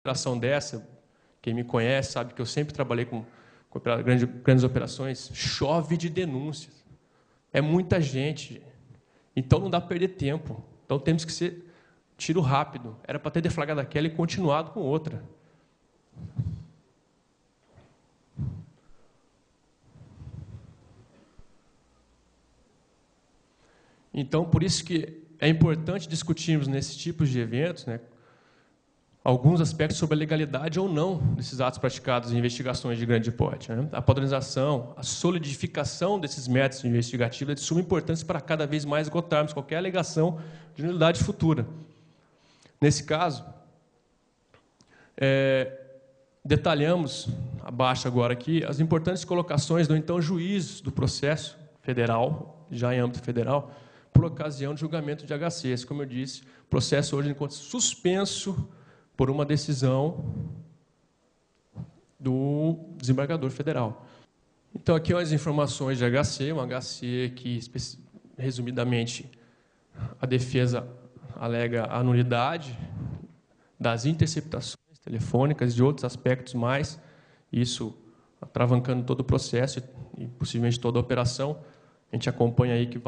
operação dessa, quem me conhece sabe que eu sempre trabalhei com grandes operações, chove de denúncias. É muita gente. Então, não dá para perder tempo. Então, temos que ser tiro rápido. Era para ter deflagrado aquela e continuado com outra. Então, por isso que é importante discutirmos nesses tipos de eventos, né, alguns aspectos sobre a legalidade ou não desses atos praticados em investigações de grande porte. Né? A padronização, a solidificação desses métodos investigativos é de suma importância para cada vez mais esgotarmos qualquer alegação de nulidade futura. Nesse caso, detalhamos, abaixo agora aqui, as importantes colocações do então juiz do processo federal, já em âmbito federal, por ocasião de julgamento de HCs. Como eu disse, o processo hoje encontra suspenso por uma decisão do desembargador federal. Então, aqui as informações de HC, um HC que, resumidamente, a defesa alega a nulidade das interceptações telefônicas e de outros aspectos mais, isso atravancando todo o processo e possivelmente toda a operação. A gente acompanha aí que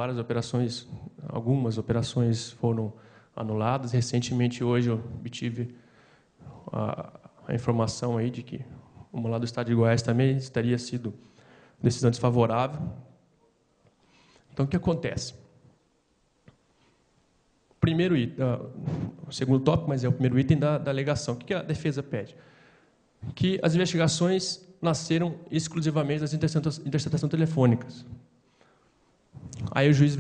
algumas operações foram anuladas. Recentemente, hoje, eu obtive a informação aí de que uma lá do estado de Goiás também teria sido decisão desfavorável. Então, o que acontece? Primeiro item, o segundo tópico, mas é o primeiro item da alegação. O que a defesa pede? Que as investigações nasceram exclusivamente das interceptações telefônicas. Aí o juiz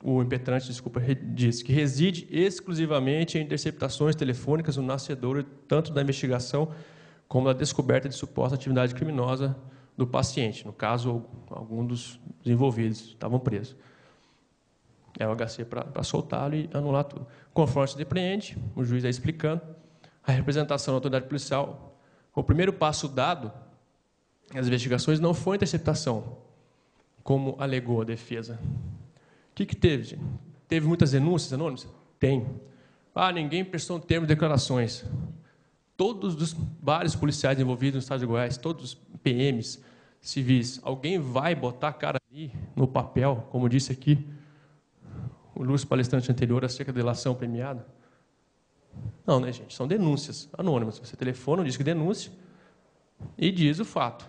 o impetrante, diz que reside exclusivamente em interceptações telefônicas no nascedouro tanto da investigação como da descoberta de suposta atividade criminosa do paciente. No caso, algum dos envolvidos estavam presos. É o HC para soltá-lo e anular tudo. Conforme se depreende, o juiz está explicando, a representação da autoridade policial, o primeiro passo dado, as investigações não foi interceptação, como alegou a defesa. O que teve, gente? Teve muitas denúncias anônimas? Tem. Ninguém prestou termo de declarações. Todos os vários policiais envolvidos no estado de Goiás, todos os PMs, civis, alguém vai botar a cara ali no papel, como disse aqui o ilustre palestrante anterior acerca da delação premiada? Não, né, gente? São denúncias anônimas. Você telefona, diz que denúncia e diz o fato.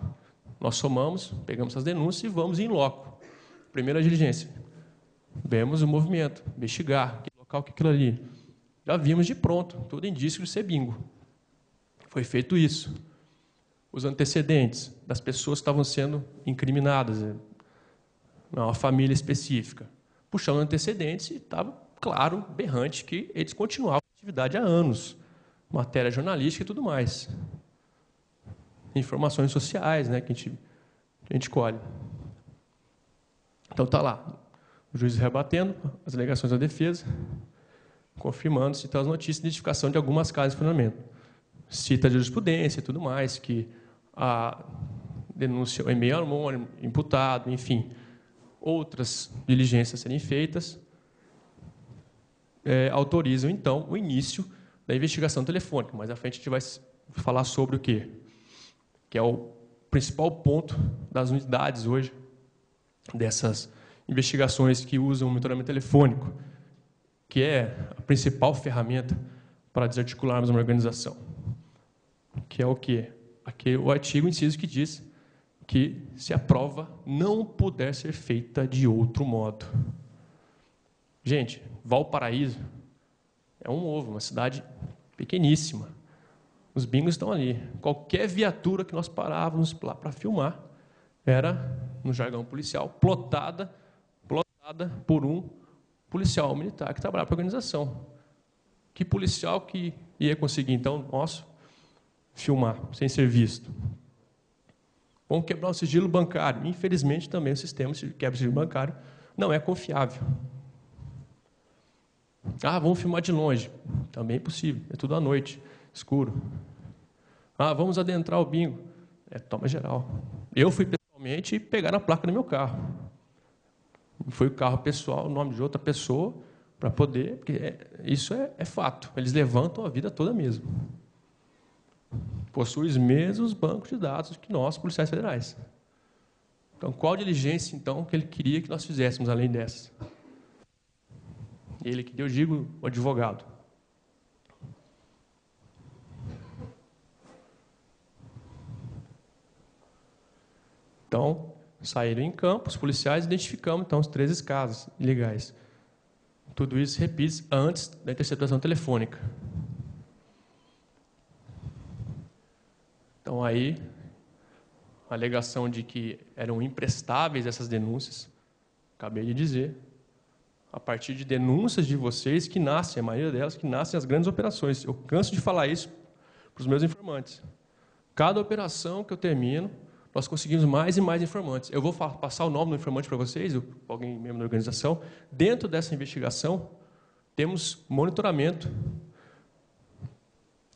Nós somamos, pegamos as denúncias e vamos em loco. Primeira diligência. Vemos o movimento, investigar, que local, que aquilo ali. Já vimos de pronto, todo indício de ser bingo. Foi feito isso. Os antecedentes das pessoas que estavam sendo incriminadas, uma família específica. Puxando antecedentes e estava claro, berrante, que eles continuavam a atividade há anos. Matéria jornalística e tudo mais. Informações sociais, né, que a gente colhe. Então, está lá. O juiz rebatendo as alegações da defesa, confirmando, citando as notícias de identificação de algumas casas de fundamento. Cita a jurisprudência e tudo mais, que a denúncia, o e-mail anônimo, imputado, enfim, outras diligências a serem feitas, autorizam, então, o início da investigação telefônica. Mais à frente, a gente vai falar sobre o quê? Que é o principal ponto das unidades hoje, dessas investigações que usam o monitoramento telefônico, que é a principal ferramenta para desarticularmos uma organização. Que é o quê? O artigo inciso que diz que se a prova não puder ser feita de outro modo. Gente, Valparaíso é um ovo, uma cidade pequeníssima. Os bingos estão ali. Qualquer viatura que nós parávamos lá para filmar era, no jargão policial, plotada por um policial militar que trabalhava para a organização. Que policial que ia conseguir, então, filmar sem ser visto? Vamos quebrar o sigilo bancário. Infelizmente, também o sistema de quebra de sigilo bancário não é confiável. Vamos filmar de longe. Também é possível. É tudo à noite, escuro. Vamos adentrar o bingo. Toma geral. Eu fui pessoalmente pegar a placa no meu carro. Foi o carro pessoal, o nome de outra pessoa, para poder, porque isso é fato, eles levantam a vida toda mesmo. Possuem os mesmos bancos de dados que nós, policiais federais. Então, qual diligência, então, que ele queria que nós fizéssemos, além dessa? Ele que eu digo, o advogado. Então, saíram em campo, os policiais identificamos, então, os 13 casos ilegais. Tudo isso, repito, antes da interceptação telefônica. Então, aí, a alegação de que eram imprestáveis essas denúncias, acabei de dizer, a partir de denúncias de vocês que nascem, a maioria delas, que nascem as grandes operações. Eu canso de falar isso para os meus informantes. Cada operação que eu termino, nós conseguimos mais e mais informantes. Eu vou passar o nome do informante para vocês, alguém membro da organização. Dentro dessa investigação, temos monitoramento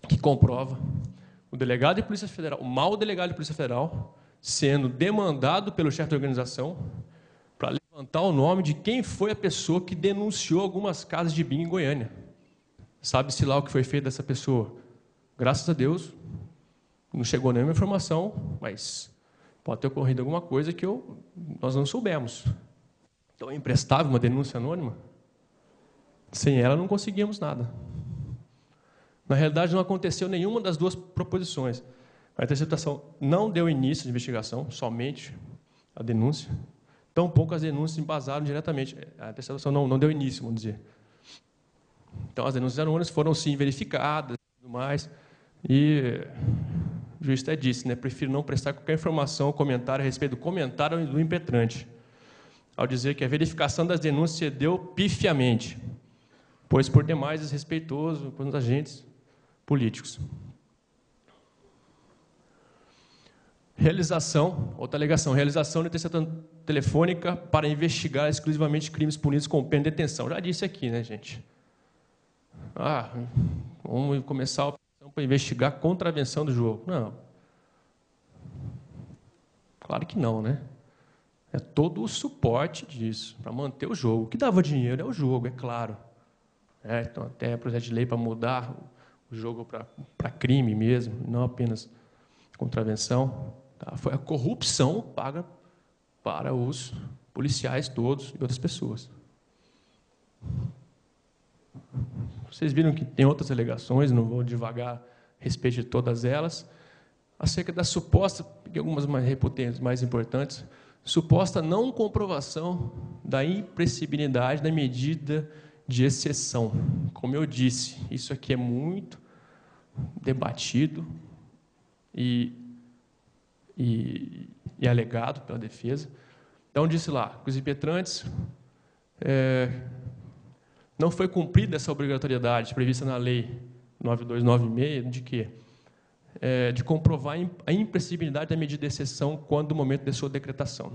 que comprova o delegado de Polícia Federal, o mau delegado de Polícia Federal, sendo demandado pelo chefe da organização para levantar o nome de quem foi a pessoa que denunciou algumas casas de bingo em Goiânia. Sabe-se lá o que foi feito dessa pessoa? Graças a Deus, não chegou nenhuma informação, mas pode ter ocorrido alguma coisa que nós não soubemos. Então, é imprestável uma denúncia anônima? Sem ela, não conseguíamos nada. Na realidade, não aconteceu nenhuma das duas proposições. A interceptação não deu início à investigação, somente a denúncia. Tampouco as denúncias embasaram diretamente. A interceptação não deu início, vamos dizer. Então, as denúncias anônimas foram, sim, verificadas e tudo mais. E o juiz até disse, né, prefiro não prestar qualquer informação ou comentário a respeito do comentário do impetrante, ao dizer que a verificação das denúncias se deu pifiamente, pois, por demais, desrespeitoso com os agentes políticos. Realização, outra alegação, realização de interceptação telefônica para investigar exclusivamente crimes punidos com pena de detenção. Já disse aqui, né, gente? Vamos começar a operação para investigar a contravenção do jogo. Não. Claro que não, né? É todo o suporte disso, para manter o jogo. O que dava dinheiro é o jogo, é claro. Então, até projeto de lei para mudar o jogo para crime mesmo, não apenas contravenção. Tá? Foi a corrupção paga para os policiais todos e outras pessoas. Vocês viram que tem outras alegações, não vou divagar a respeito de todas elas, acerca da suposta, peguei algumas mais repotentes, mais importantes, suposta não comprovação da imprescritibilidade da medida de exceção. Como eu disse, isso aqui é muito debatido e alegado pela defesa. Então, disse lá, que os impetrantes não foi cumprida essa obrigatoriedade prevista na Lei 9296, de quê? De comprovar a imprescritibilidade da medida de exceção quando do momento de sua decretação.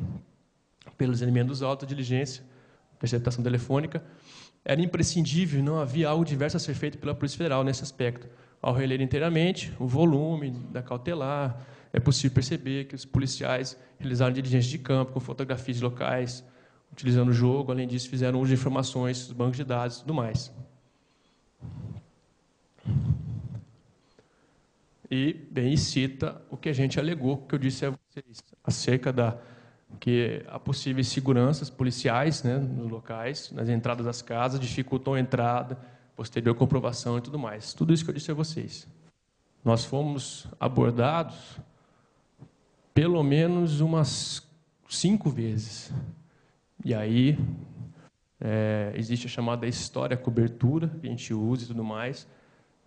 Pelos elementos autos de diligência, interceptação telefônica, era imprescindível, não havia algo diverso a ser feito pela Polícia Federal nesse aspecto. Ao reler inteiramente o volume da cautelar, é possível perceber que os policiais realizaram diligência de campo com fotografias de locais, utilizando o jogo, além disso, fizeram uso de informações dos bancos de dados e tudo mais. E, bem, cita o que a gente alegou, que eu disse a vocês, acerca que há possíveis seguranças policiais, né, nos locais, nas entradas das casas, dificultam a entrada, posterior comprovação e tudo mais. Tudo isso que eu disse a vocês. Nós fomos abordados pelo menos umas 5 vezes. E aí existe a chamada história cobertura, que a gente usa e tudo mais.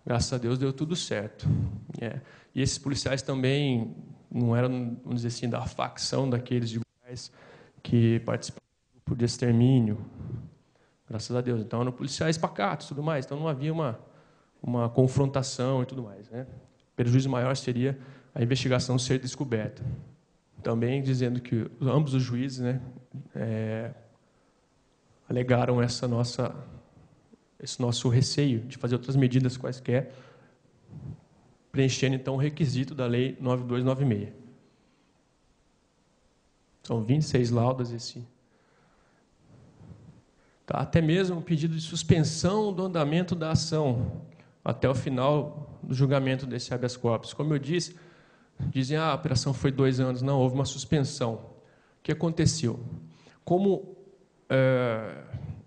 Graças a Deus deu tudo certo. E esses policiais também não eram, vamos dizer assim, da facção daqueles de Goiás que participaram do grupo de extermínio. Graças a Deus. Então, eram policiais pacatos e tudo mais. Então, não havia uma confrontação e tudo mais. Né? O prejuízo maior seria a investigação ser descoberta. Também dizendo que ambos os juízes, né, alegaram esse nosso receio de fazer outras medidas quaisquer, preenchendo, então, o requisito da Lei 9296. São 26 laudas esse Tá? Até mesmo um pedido de suspensão do andamento da ação até o final do julgamento desse habeas corpus. Como eu disse, dizem a operação foi 2 anos, não, houve uma suspensão. O que aconteceu? Como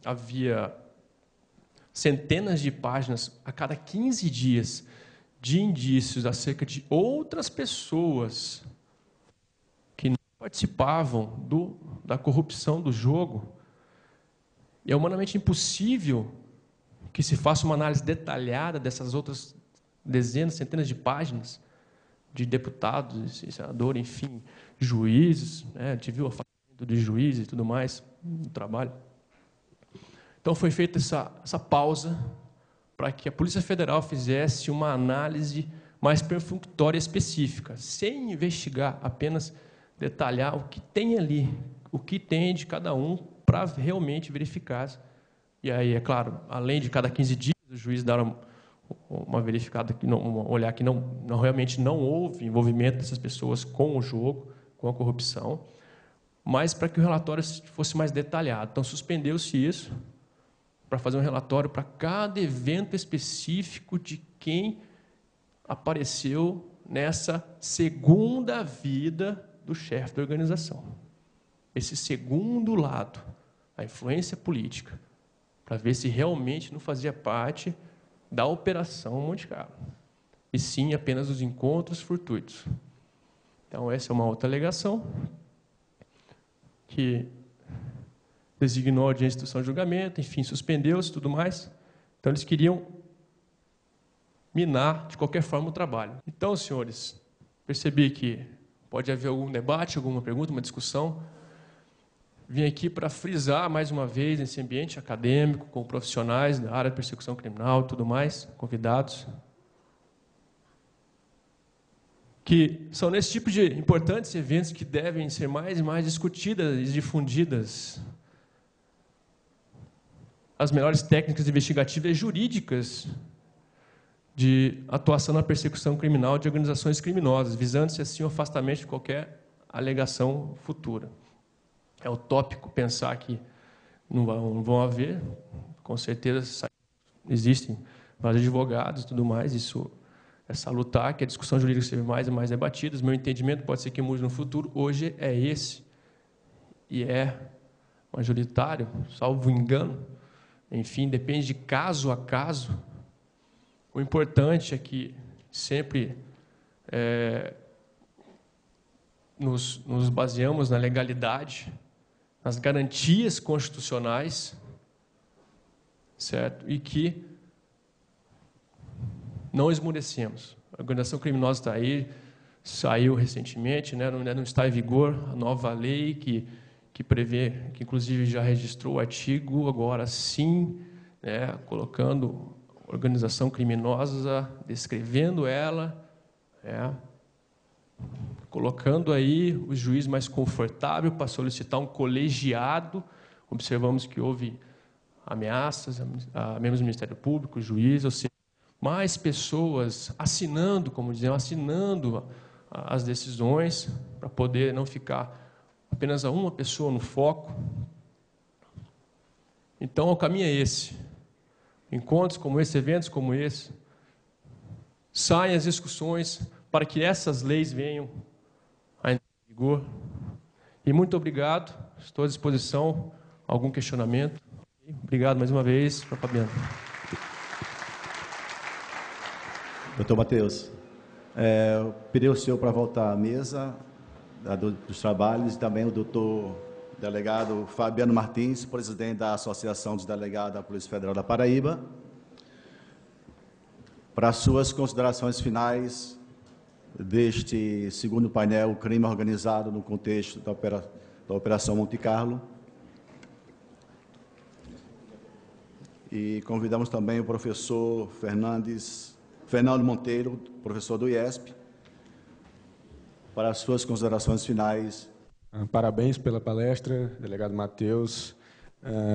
havia centenas de páginas a cada 15 dias de indícios acerca de outras pessoas que não participavam da corrupção do jogo, é humanamente impossível que se faça uma análise detalhada dessas outras dezenas, centenas de páginas de deputados, senadores, enfim, juízes, né? A gente viu o afastamento de juízes e tudo mais no trabalho. Então, foi feita essa pausa para que a Polícia Federal fizesse uma análise mais perfunctória específica, sem investigar, apenas detalhar o que tem ali, o que tem de cada um, para realmente verificar. E aí, é claro, além de cada 15 dias, o juiz dar uma verificada, olhar que realmente não houve envolvimento dessas pessoas com o jogo, com a corrupção, mas para que o relatório fosse mais detalhado. Então, suspendeu-se isso, para fazer um relatório para cada evento específico de quem apareceu nessa segunda vida do chefe da organização. Esse segundo lado, a influência política, para ver se realmente não fazia parte da Operação Monte Carlo, e sim apenas os encontros fortuitos. Então, essa é uma outra alegação que designou a audiência de instrução de julgamento, enfim, suspendeu-se e tudo mais. Então, eles queriam minar, de qualquer forma, o trabalho. Então, senhores, percebi que pode haver algum debate, alguma pergunta, uma discussão. Vim aqui para frisar, mais uma vez, nesse ambiente acadêmico, com profissionais da área de persecução criminal e tudo mais, convidados, que são nesse tipo de importantes eventos que devem ser mais e mais discutidas e difundidas as melhores técnicas investigativas e jurídicas de atuação na persecução criminal de organizações criminosas, visando-se assim o afastamento de qualquer alegação futura. É utópico pensar que não vão haver, com certeza existem vários advogados e tudo mais, isso é salutar, que a discussão jurídica seja mais e mais debatida. Meu entendimento pode ser que mude no futuro, hoje é esse, e é majoritário, salvo engano. Enfim, depende de caso a caso. O importante é que sempre nos baseamos na legalidade, nas garantias constitucionais, certo? E que não esmurecemos. A organização criminosa está aí, saiu recentemente, né? Não está em vigor a nova lei que prevê, que inclusive já registrou o artigo, agora sim, né, colocando organização criminosa, descrevendo ela, colocando aí o juiz mais confortável para solicitar um colegiado. Observamos que houve ameaças a membros do Ministério Público, juiz, ou seja, mais pessoas assinando, como dizemos, assinando as decisões, para poder não ficar apenas a uma pessoa no foco. Então, o caminho é esse. Encontros como esse, eventos como esse, saem as discussões para que essas leis venham a entrar em vigor. E muito obrigado, estou à disposição. Algum questionamento? Obrigado mais uma vez, Fabiano. Doutor Matheus, pedi o senhor para voltar à mesa dos trabalhos, e também o doutor delegado Fabiano Martins, presidente da Associação dos Delegados da Polícia Federal da Paraíba, para suas considerações finais deste segundo painel, crime organizado no contexto da Operação Monte Carlo. E convidamos também o professor Fernando Monteiro, professor do IESP, para as suas considerações finais. Parabéns pela palestra, delegado Matheus.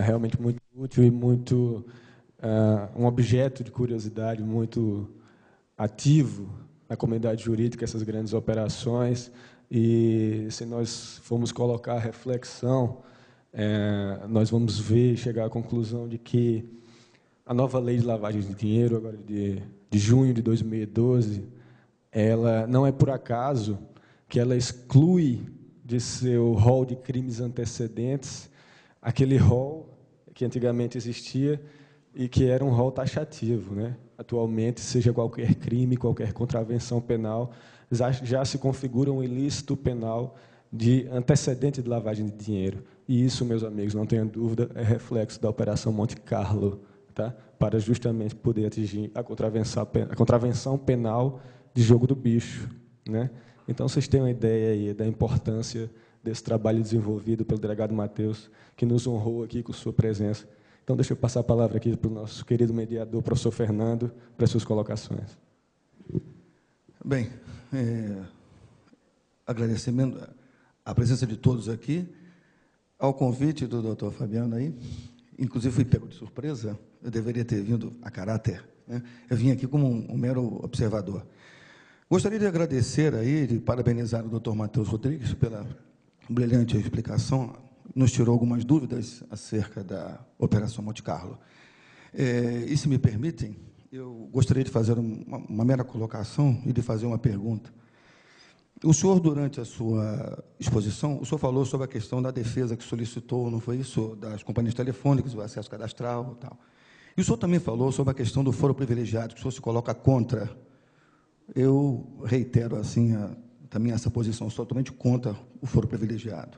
Realmente muito útil e muito um objeto de curiosidade muito ativo na comunidade jurídica, essas grandes operações. E se nós formos colocar a reflexão nós vamos ver, chegar à conclusão de que a nova lei de lavagem de dinheiro, agora de junho de 2012, ela não é por acaso que ela exclui de seu rol de crimes antecedentes aquele rol que antigamente existia e que era um rol taxativo, né? Atualmente, seja qualquer crime, qualquer contravenção penal, já se configura um ilícito penal de antecedente de lavagem de dinheiro. E isso, meus amigos, não tenham dúvida, é reflexo da Operação Monte Carlo, tá? Para justamente poder atingir a contravenção penal de jogo do bicho, né? Então, vocês têm uma ideia aí da importância desse trabalho desenvolvido pelo delegado Matheus, que nos honrou aqui com sua presença. Então, deixa eu passar a palavra aqui para o nosso querido mediador, professor Fernando, para as suas colocações. Bem, agradecimento à presença de todos aqui, ao convite do doutor Fabiano aí, inclusive fui pego de surpresa, eu deveria ter vindo a caráter, né? Eu vim aqui como um mero observador. Gostaria de agradecer aí, de parabenizar o doutor Matheus Rodrigues pela brilhante explicação, nos tirou algumas dúvidas acerca da Operação Monte Carlo. E, se me permitem, eu gostaria de fazer uma mera colocação e de fazer uma pergunta. O senhor, durante a sua exposição, o senhor falou sobre a questão da defesa que solicitou, não foi isso, das companhias telefônicas, o acesso cadastral e tal. E o senhor também falou sobre a questão do foro privilegiado, que o senhor se coloca contra. Eu reitero assim também essa posição, sou totalmente contra o foro privilegiado.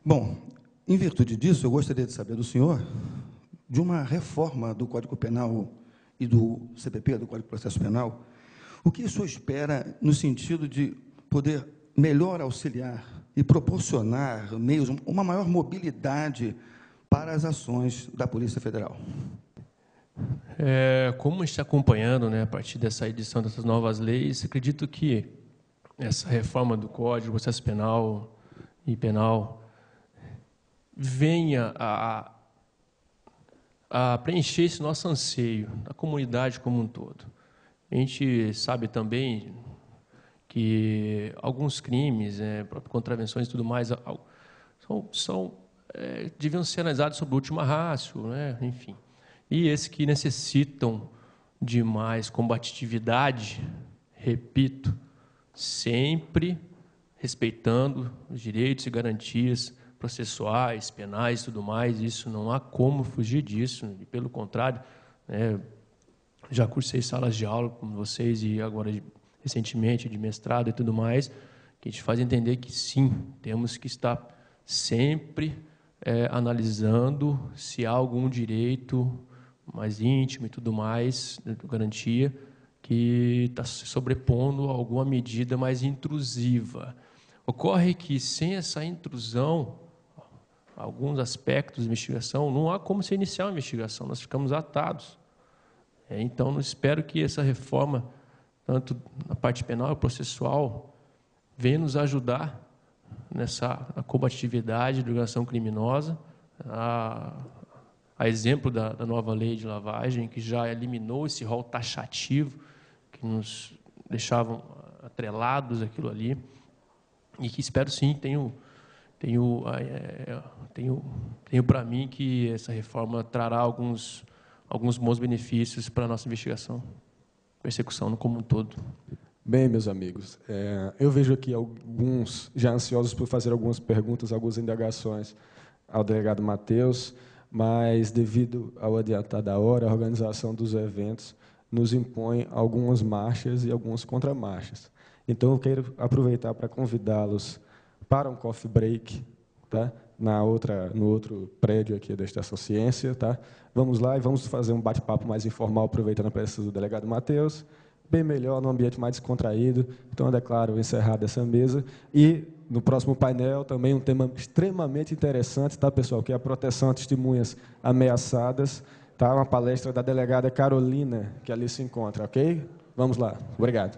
Bom, em virtude disso, eu gostaria de saber do senhor de uma reforma do Código Penal e do CPP, do Código de Processo Penal, o que o senhor espera no sentido de poder melhor auxiliar e proporcionar meios, uma maior mobilidade para as ações da Polícia Federal? Como a gente está acompanhando, né, a partir dessa edição dessas novas leis, acredito que essa reforma do Código de Processo Penal e Penal venha a preencher esse nosso anseio da comunidade como um todo. A gente sabe também que alguns crimes, contravenções e tudo mais, deviam ser analisados sob última ratio, né? Enfim. E esses que necessitam de mais combatividade, repito, sempre respeitando os direitos e garantias processuais, penais e tudo mais, isso não há como fugir disso, e pelo contrário, já cursei salas de aula com vocês e agora recentemente de mestrado e tudo mais, que a gente faz entender que sim, temos que estar sempre analisando se há algum direito mais íntimo e tudo mais, garantia, que está se sobrepondo a alguma medida mais intrusiva. Ocorre que, sem essa intrusão, alguns aspectos de investigação, não há como se iniciar uma investigação, nós ficamos atados. Então, eu espero que essa reforma, tanto na parte penal e processual, venha nos ajudar nessa combatividade de organização criminosa, a exemplo da nova lei de lavagem, que já eliminou esse rol taxativo, que nos deixavam atrelados àquilo ali, e que espero sim, tenho para mim que essa reforma trará alguns bons benefícios para a nossa investigação, persecução como um todo. Bem, meus amigos, eu vejo aqui alguns já ansiosos por fazer algumas perguntas, algumas indagações ao delegado Matheus, mas, devido ao adiantar da hora, a organização dos eventos nos impõe algumas marchas e algumas contramarchas. Então, eu quero aproveitar para convidá-los para um coffee break, tá? No outro prédio aqui da Estação Ciência. Tá? Vamos lá e vamos fazer um bate-papo mais informal, aproveitando a presença do delegado Matheus, bem melhor, num ambiente mais descontraído. Então, eu declaro encerrada essa mesa. E, no próximo painel, também um tema extremamente interessante, tá, pessoal? Que é a proteção a testemunhas ameaçadas. Tá? Uma palestra da delegada Carolina, que ali se encontra, ok? Vamos lá. Obrigado.